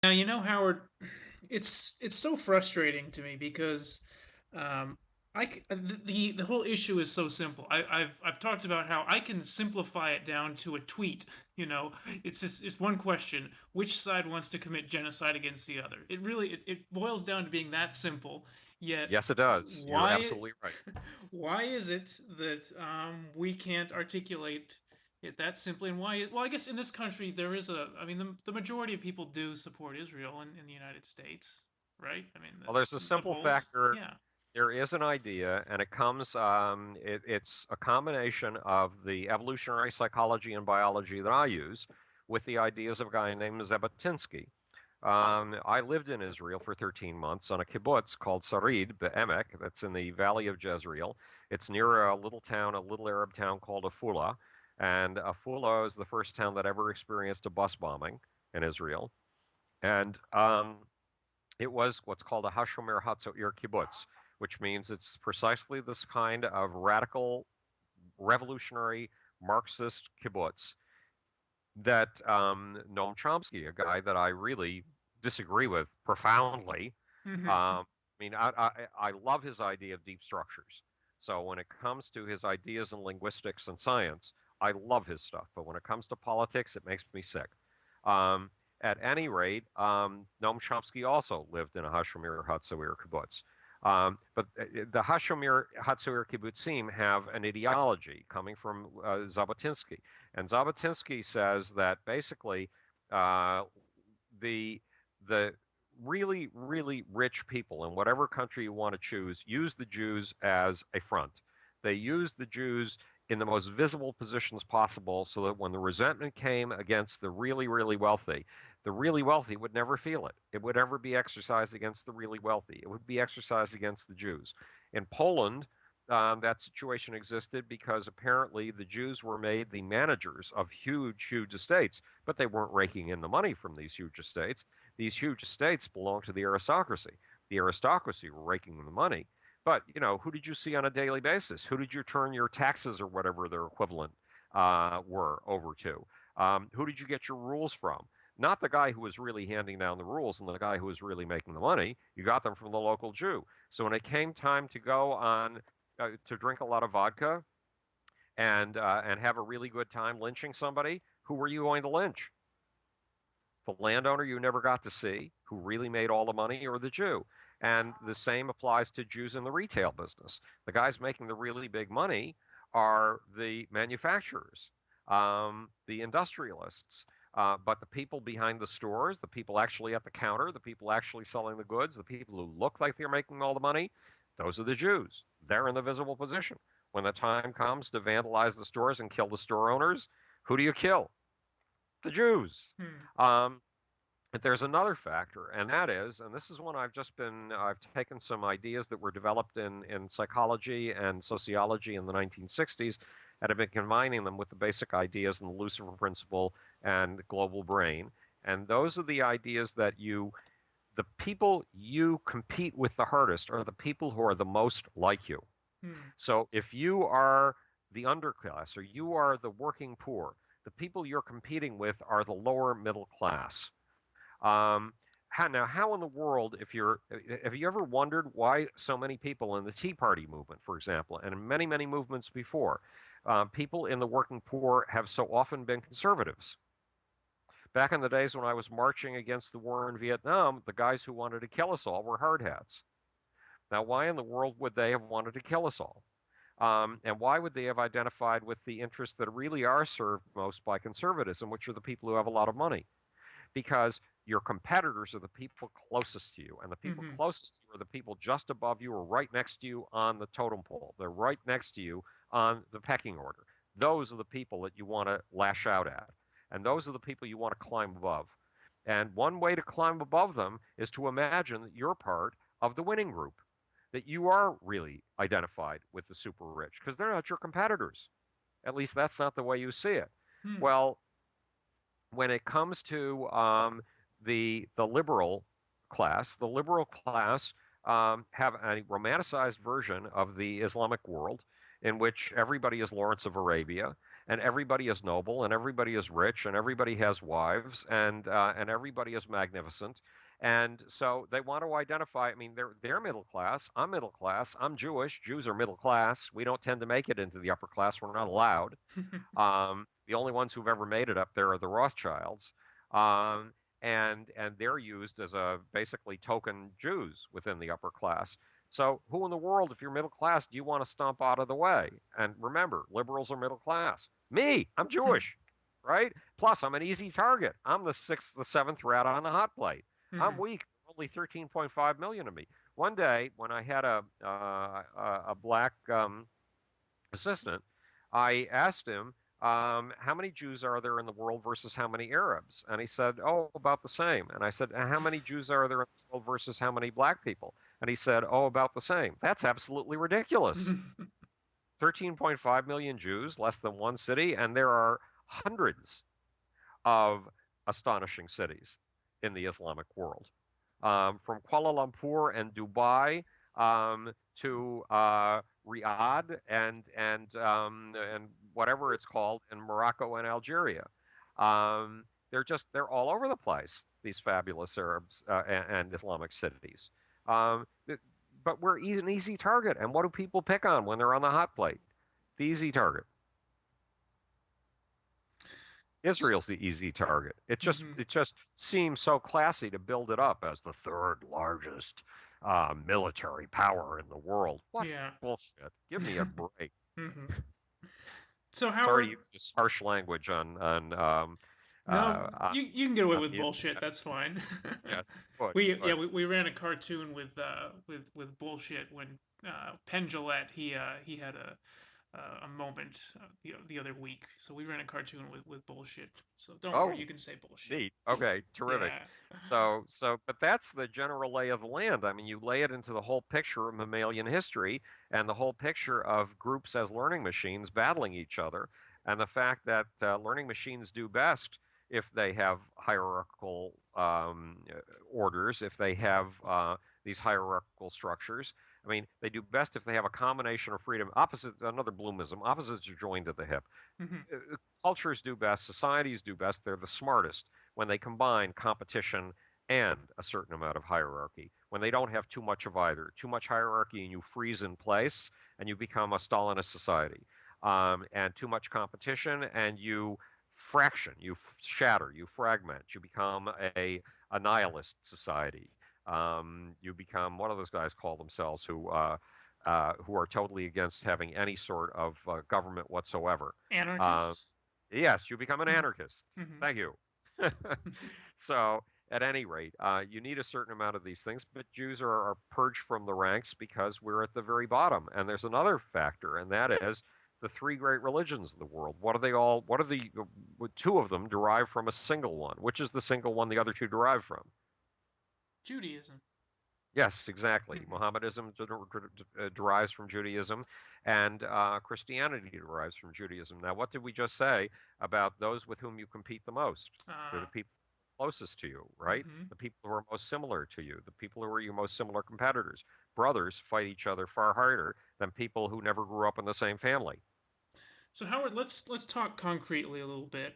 Now, Howard, it's so frustrating to me because um, the whole issue is so simple. I've talked about how I can simplify it down to a tweet. It's one question: which side wants to commit genocide against the other? It boils down to being that simple. Yet, Yes, it does. You're why absolutely right. why is it that we can't articulate it that simply? And why? Well, I guess in this country there is I mean, the majority of people do support Israel in the United States, right? I mean, Well, that's there's a the simple polls. factor. Yeah. There is an idea, and it's a combination of the evolutionary psychology and biology that I use with the ideas of a guy named Zebatinsky. I lived in Israel for 13 months on a kibbutz called Sarid Be'emek, that's in the valley of Jezreel. It's near a little town, a little Arab town called Afula. And Afula is the first town that ever experienced a bus bombing in Israel. And it was what's called a Hashomer Hatzoir kibbutz, which means it's precisely this kind of radical, revolutionary Marxist kibbutz that Noam Chomsky, a guy that I really disagree with profoundly. Hmm. I love his idea of deep structures. So when it comes to his ideas in linguistics and science, I love his stuff. But when it comes to politics, it makes me sick. Um, at any rate, Noam Chomsky also lived in a Hashemir Hatzair kibbutz. But the Hashemir Hatzair kibbutzim have an ideology coming from Zabotinsky. And Zabotinsky says that basically uh, the the really really rich people in whatever country you want to choose use the Jews as a front. They use the Jews in the most visible positions possible so that when the resentment came against the really wealthy would never feel it. It would never be exercised against the really wealthy. It would be exercised against the Jews. In Poland, that situation existed because apparently the Jews were made the managers of huge, huge estates, but they weren't raking in the money from these huge estates. These huge estates belonged to the aristocracy. The aristocracy were raking in the money. But, who did you see on a daily basis? Who did you turn your taxes or whatever their equivalent were over to? Who did you get your rules from? Not the guy who was really handing down the rules and the guy who was really making the money. You got them from the local Jew. So when it came time to go on to drink a lot of vodka and have a really good time lynching somebody, who were you going to lynch? The landowner you never got to see, who really made all the money, or the Jew? And the same applies to Jews in the retail business. The guys making the really big money are the manufacturers, the industrialists. But the people behind the stores, the people actually at the counter, the people actually selling the goods, the people who look like they're making all the money, those are the Jews. They're in the visible position. When the time comes to vandalize the stores and kill the store owners, who do you kill? The Jews. Hmm. Um, but there's another factor, and that is, and this is one I've taken some ideas that were developed in psychology and sociology in the 1960s and have been combining them with the basic ideas in the Lucifer principle and global brain. And those are the ideas that the people you compete with the hardest are the people who are the most like you. Hmm. So if you are the underclass or you are the working poor, the people you're competing with are the lower middle class. How in the world, have you ever wondered why so many people in the Tea Party movement, for example, and in many, many movements before, people in the working poor have so often been conservatives? Back in the days when I was marching against the war in Vietnam, the guys who wanted to kill us all were hard hats. Now, why in the world would they have wanted to kill us all? And why would they have identified with the interests that really are served most by conservatism, which are the people who have a lot of money? Because your competitors are the people closest to you, and the people Hmm. closest to you are the people just above you or right next to you on the totem pole. They're right next to you on the pecking order. Those are the people that you want to lash out at, and those are the people you want to climb above. And one way to climb above them is to imagine that you're part of the winning group, that you are really identified with the super rich, because they're not your competitors. At least that's not the way you see it. Hmm. Well, when it comes to the liberal class have a romanticized version of the Islamic world in which everybody is Lawrence of Arabia, and everybody is noble, and everybody is rich, and everybody has wives, and everybody is magnificent. And so they want to identify. I mean, they're middle class. I'm middle class. I'm Jewish. Jews are middle class. We don't tend to make it into the upper class. We're not allowed. The only ones who've ever made it up there are the Rothschilds, um, and they're used as a basically token Jews within the upper class. So who in the world, if you're middle class, do you want to stomp out of the way? And remember, liberals are middle class. Me, I'm Jewish, right? Plus, I'm an easy target. I'm the sixth, the seventh rat on the hot plate. I'm weak. Only 13.5 million of me. One day, when I had a black assistant, I asked him, how many Jews are there in the world versus how many Arabs? And he said, oh, about the same. And I said, how many Jews are there in the world versus how many black people? And he said, oh, about the same. That's absolutely ridiculous. 13.5 million Jews, less than one city, and there are hundreds of astonishing cities in the Islamic world. From Kuala Lumpur and Dubai to Riyadh and whatever it's called in Morocco and Algeria. They're all over the place. These fabulous Arabs and Islamic cities. Um, but we're an easy target. And what do people pick on when they're on the hot plate? The easy target. Israel's the easy target. It just seems so classy to build it up as the third largest military power in the world. What Yeah. bullshit! Give me a break. So Sorry to Howard, use this harsh language no, you can get away on with the bullshit. internet. That's fine. Yes, but we ran a cartoon with bullshit when Penn Jillette he had a moment the other week. So we ran a cartoon with bullshit. So don't worry, oh, you can say bullshit. neat. Okay, terrific. Yeah. But that's the general lay of the land. I mean, you lay it into the whole picture of mammalian history and the whole picture of groups as learning machines battling each other, and the fact that learning machines do best if they have hierarchical orders, if they have these hierarchical structures. I mean, they do best if they have a combination of freedom. Opposite, another Bloomism, opposites are joined at the hip. Hmm. Cultures do best, societies do best, they're the smartest when they combine competition and a certain amount of hierarchy, when they don't have too much of either. Too much hierarchy and you freeze in place and you become a Stalinist society. And too much competition and you fraction, you shatter, you fragment, you become a nihilist society. You become one of those guys call themselves who are totally against having any sort of government whatsoever. Uh, Anarchists. Yes, you become an anarchist. Hmm. Thank you. So, at any rate, you need a certain amount of these things, but Jews are purged from the ranks because we're at the very bottom. And there's another factor, and that is the three great religions of the world. What are they all? What are the two of them derive from a single one? Which is the single one the other two derive from? Judaism. Yes, exactly. Hmm. Mohammedanism derives from Judaism, and Christianity derives from Judaism. Now, what did we just say about those with whom you compete the most? They're the Uh, people closest to you, right? hmm. The people who are most similar to you, the people who are your most similar competitors. Brothers fight each other far harder than people who never grew up in the same family. So Howard, let's talk concretely a little bit.